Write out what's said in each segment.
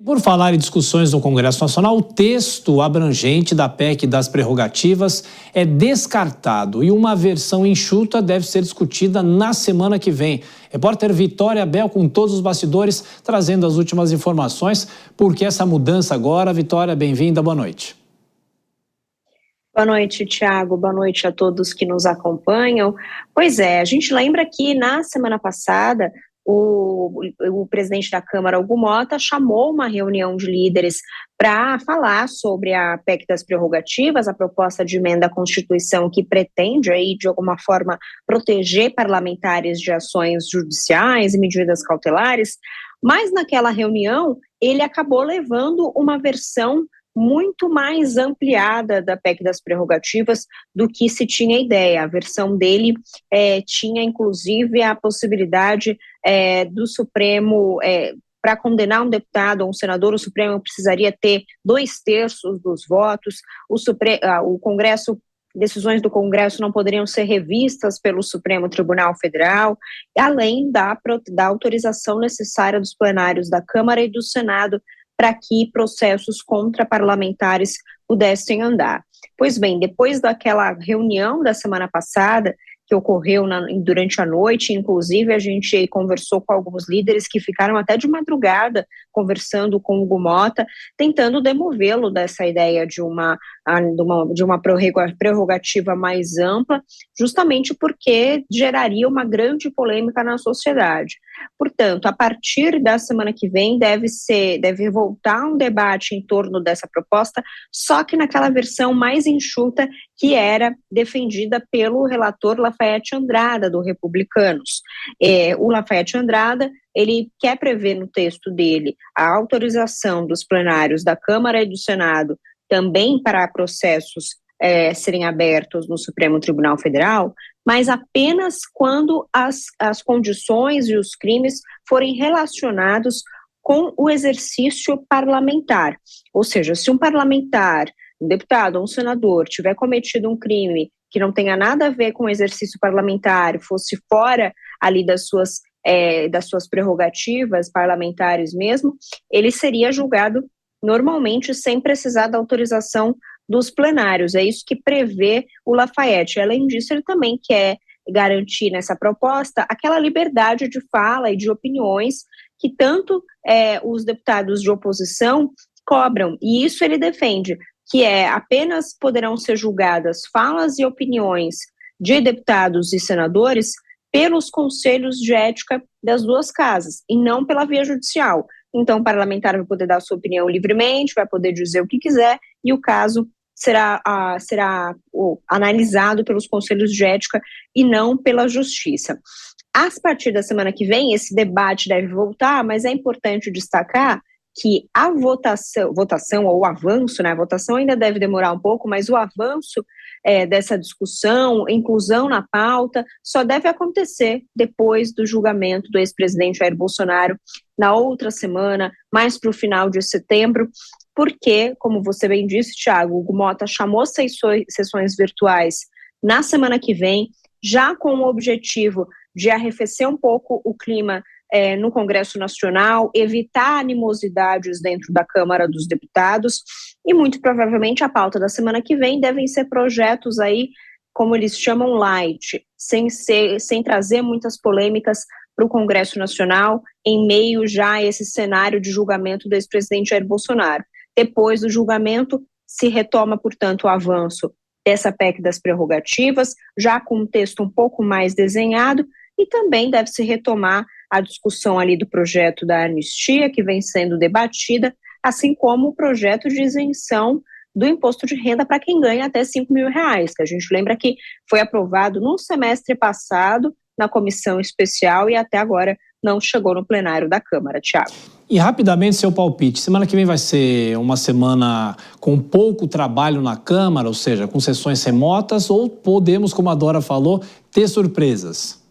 Por falar em discussões no Congresso Nacional, o texto abrangente da PEC das prerrogativas é descartado e uma versão enxuta deve ser discutida na semana que vem. Repórter Vitória Bel com todos os bastidores, trazendo as últimas informações. Por que essa mudança agora? Vitória, bem-vinda, boa noite. Boa noite, Thiago. Boa noite a todos que nos acompanham. Pois é, a gente lembra que na semana passada o presidente da Câmara, Hugo Motta, chamou uma reunião de líderes para falar sobre a PEC das prerrogativas, a proposta de emenda à Constituição que pretende, aí, de alguma forma, proteger parlamentares de ações judiciais e medidas cautelares, mas naquela reunião ele acabou levando uma versão muito mais ampliada da PEC das prerrogativas do que se tinha ideia. A versão dele tinha, inclusive, a possibilidade do Supremo, para condenar um deputado ou um senador, o Supremo precisaria ter 2/3 dos votos, o Congresso, decisões do Congresso não poderiam ser revistas pelo Supremo Tribunal Federal, além da autorização necessária dos plenários da Câmara e do Senado para que processos contra parlamentares pudessem andar. Pois bem, depois daquela reunião da semana passada, que ocorreu durante a noite, inclusive a gente conversou com alguns líderes que ficaram até de madrugada conversando com o Hugo Motta, tentando demovê-lo dessa ideia de uma prerrogativa mais ampla, justamente porque geraria uma grande polêmica na sociedade. Portanto, a partir da semana que vem deve voltar um debate em torno dessa proposta, só que naquela versão mais enxuta que era defendida pelo relator Lafayette Andrada, do Republicanos. O Lafayette Andrada, ele quer prever no texto dele a autorização dos plenários da Câmara e do Senado também para processos serem abertos no Supremo Tribunal Federal, mas apenas quando as condições e os crimes forem relacionados com o exercício parlamentar. Ou seja, se um parlamentar, um deputado ou um senador tiver cometido um crime que não tenha nada a ver com o exercício parlamentar, fosse fora ali das suas prerrogativas parlamentares mesmo, ele seria julgado normalmente sem precisar da autorização dos plenários. É isso que prevê o Lafayette. Além disso, ele também quer garantir nessa proposta aquela liberdade de fala e de opiniões que tanto os deputados de oposição cobram. E isso ele defende, que apenas poderão ser julgadas falas e opiniões de deputados e senadores pelos conselhos de ética das duas casas, e não pela via judicial. Então, o parlamentar vai poder dar sua opinião livremente, vai poder dizer o que quiser, e o caso será analisado pelos conselhos de ética e não pela justiça. A partir da semana que vem, esse debate deve voltar, mas é importante destacar que a votação ou o avanço, né, a votação ainda deve demorar um pouco, mas o avanço dessa discussão, inclusão na pauta, só deve acontecer depois do julgamento do ex-presidente Jair Bolsonaro na outra semana, mais para o final de setembro, porque, como você bem disse, Thiago, o Hugo Motta chamou sessões virtuais na semana que vem, já com o objetivo de arrefecer um pouco o clima no Congresso Nacional, evitar animosidades dentro da Câmara dos Deputados, e muito provavelmente a pauta da semana que vem devem ser projetos aí, como eles chamam, light, sem trazer muitas polêmicas para o Congresso Nacional, em meio já a esse cenário de julgamento do ex-presidente Jair Bolsonaro. Depois do julgamento, se retoma, portanto, o avanço dessa PEC das prerrogativas, já com um texto um pouco mais desenhado, e também deve-se retomar a discussão ali do projeto da anistia, que vem sendo debatida, assim como o projeto de isenção do imposto de renda para quem ganha até R$5 mil, que a gente lembra que foi aprovado no semestre passado na comissão especial e até agora não chegou no plenário da Câmara. Thiago. E rapidamente, seu palpite, semana que vem vai ser uma semana com pouco trabalho na Câmara, ou seja, com sessões remotas, ou podemos, como a Dora falou, ter surpresas?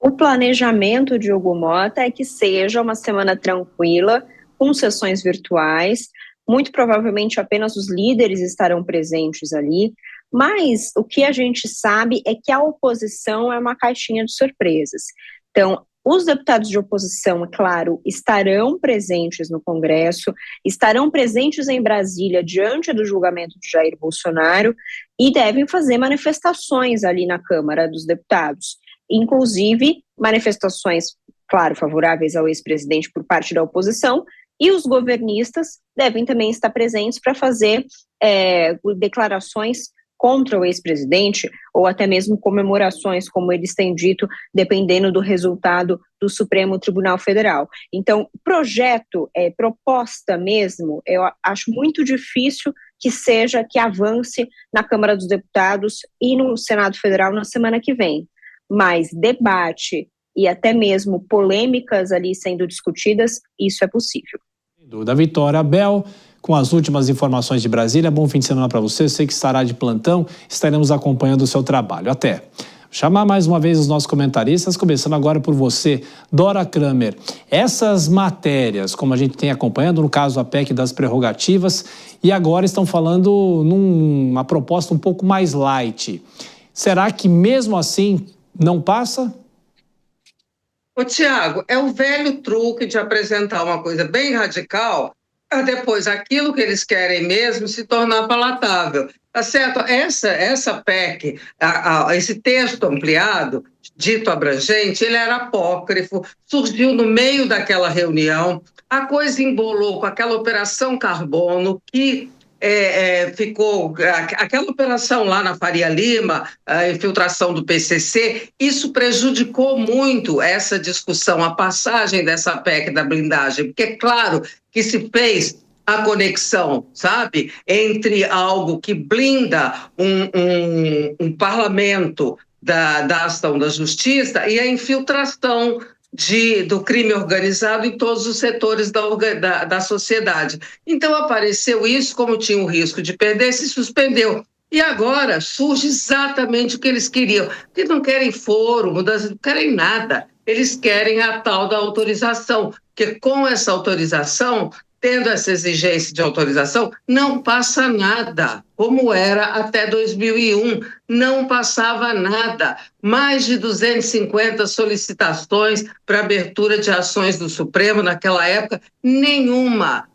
O planejamento de Hugo Motta é que seja uma semana tranquila, com sessões virtuais, muito provavelmente apenas os líderes estarão presentes ali, mas o que a gente sabe é que a oposição é uma caixinha de surpresas. Então, Os deputados de oposição, é claro, estarão presentes no Congresso, estarão presentes em Brasília diante do julgamento de Jair Bolsonaro e devem fazer manifestações ali na Câmara dos Deputados, inclusive manifestações, claro, favoráveis ao ex-presidente por parte da oposição, e os governistas devem também estar presentes para fazer declarações contra o ex-presidente, ou até mesmo comemorações, como eles têm dito, dependendo do resultado do Supremo Tribunal Federal. Então, projeto, proposta mesmo, eu acho muito difícil que avance na Câmara dos Deputados e no Senado Federal na semana que vem. Mas debate e até mesmo polêmicas ali sendo discutidas, isso é possível. Da Vitória Abel, com as últimas informações de Brasília. Bom fim de semana para você. Sei que estará de plantão, estaremos acompanhando o seu trabalho. Até. Chamar mais uma vez os nossos comentaristas, começando agora por você, Dora Kramer. Essas matérias, como a gente tem acompanhando, no caso a PEC das prerrogativas, e agora estão falando numa proposta um pouco mais light. Será que mesmo assim não passa? Ô, Tiago, é o velho truque de apresentar uma coisa bem radical para depois aquilo que eles querem mesmo se tornar palatável. Tá certo? Essa PEC, esse texto ampliado, dito abrangente, ele era apócrifo, surgiu no meio daquela reunião, a coisa embolou com aquela operação carbono que ficou aquela operação lá na Faria Lima, a infiltração do PCC, isso prejudicou muito essa discussão, a passagem dessa PEC da blindagem, porque é claro que se fez a conexão, sabe, entre algo que blinda um parlamento da ação da justiça e a infiltração do crime organizado em todos os setores da sociedade. Então apareceu isso, como tinha o risco de perder, se suspendeu. E agora surge exatamente o que eles queriam. Eles não querem foro, mudança, não querem nada. Eles querem a tal da autorização, porque com essa autorização, tendo essa exigência de autorização, não passa nada, como era até 2001, não passava nada. Mais de 250 solicitações para abertura de ações do Supremo naquela época, nenhuma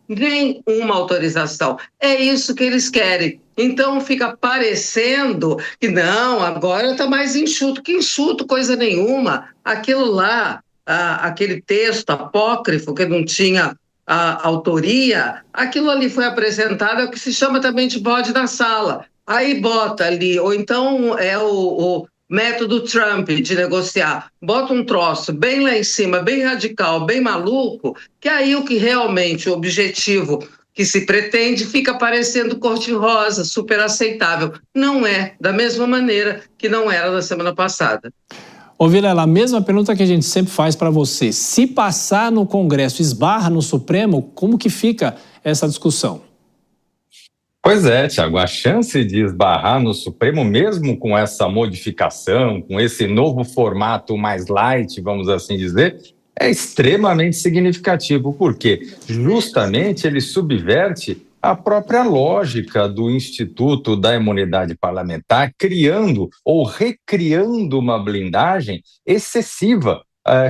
autorização. É isso que eles querem. Então fica parecendo que não, agora está mais enxuto. Que enxuto, coisa nenhuma. Aquilo lá, aquele texto apócrifo que não tinha a autoria, aquilo ali foi apresentado, é o que se chama também de bode na sala. Aí bota ali, ou então é o método Trump de negociar, bota um troço bem lá em cima, bem radical, bem maluco, que aí o que realmente o objetivo que se pretende fica parecendo cor-de-rosa, super aceitável. Não é, da mesma maneira que não era na semana passada. Ô Vilela, a mesma pergunta que a gente sempre faz para você. Se passar no Congresso, esbarra no Supremo, como que fica essa discussão? Pois é, Tiago, a chance de esbarrar no Supremo, mesmo com essa modificação, com esse novo formato mais light, vamos assim dizer, é extremamente significativo, porque justamente ele subverte a própria lógica do Instituto da Imunidade Parlamentar, criando ou recriando uma blindagem excessiva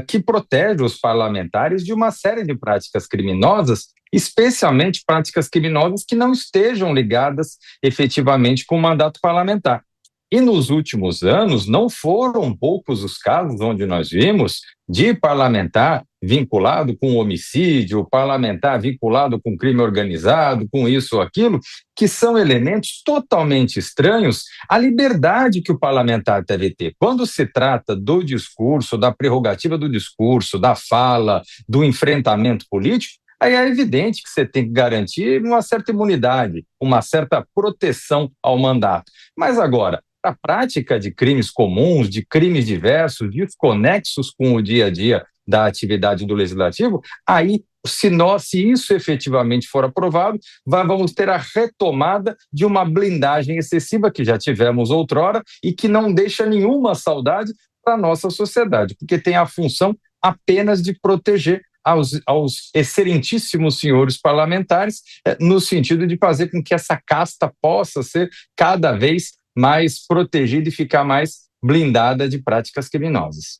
que protege os parlamentares de uma série de práticas criminosas, especialmente práticas criminosas que não estejam ligadas efetivamente com o mandato parlamentar. E nos últimos anos, não foram poucos os casos onde nós vimos de parlamentar vinculado com homicídio, parlamentar vinculado com crime organizado, com isso ou aquilo, que são elementos totalmente estranhos à liberdade que o parlamentar deve ter. Quando se trata do discurso, da prerrogativa do discurso, da fala, do enfrentamento político, aí é evidente que você tem que garantir uma certa imunidade, uma certa proteção ao mandato. Mas agora, a prática de crimes comuns, de crimes diversos, desconexos com o dia a dia da atividade do Legislativo, aí, se isso efetivamente for aprovado, vamos ter a retomada de uma blindagem excessiva que já tivemos outrora e que não deixa nenhuma saudade para a nossa sociedade, porque tem a função apenas de proteger aos excelentíssimos senhores parlamentares, no sentido de fazer com que essa casta possa ser cada vez mais protegida e ficar mais blindada de práticas criminosas.